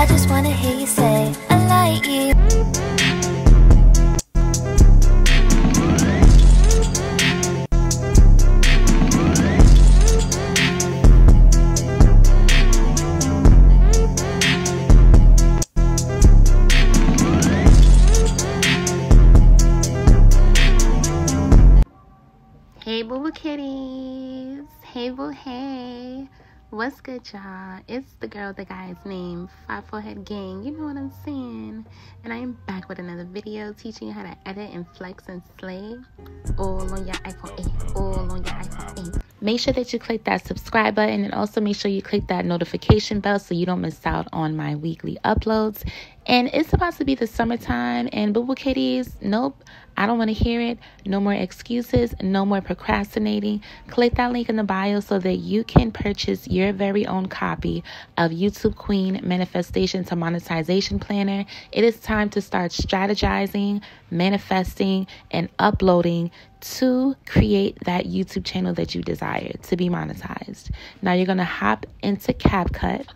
I just wanna hear you say I like you. Hey boo kitties, hey boo hey, what's good y'all? It's the girl, the guy's name, 5 Forehead Gang, you know what I'm saying? And I am back with another video teaching you how to edit and flex and slay all on your iPhone 8, all on your iPhone 8. Make sure that you click that subscribe button and also make sure you click that notification bell so you don't miss out on my weekly uploads. And it's about to be the summertime, and boo kitties, nope, I don't want to hear it. No more excuses, no more procrastinating. Click that link in the bio so that you can purchase your very own copy of YouTube Queen Manifestation to Monetization Planner. It is time to start strategizing, manifesting, and uploading to create that YouTube channel that you desire to be monetized. Now you're going to hop into CapCut,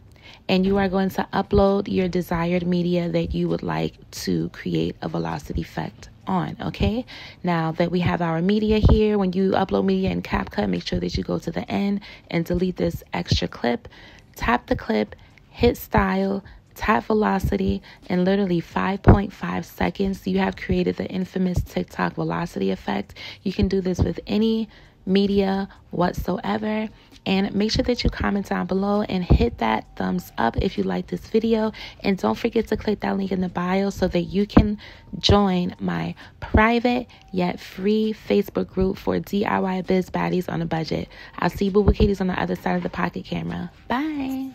and you are going to upload your desired media that you would like to create a velocity effect on. Okay, now that we have our media here, when you upload media in CapCut, make sure that you go to the end and delete this extra clip. Tap the clip, hit style, tap velocity, and literally 5.5 seconds you have created the infamous TikTok velocity effect. You can do this with any media whatsoever. And make sure that you comment down below and hit that thumbs up if you like this video. And don't forget to click that link in the bio so that you can join my private yet free Facebook group for DIY biz baddies on a budget. I'll see you boo kitties on the other side of the pocket camera. Bye.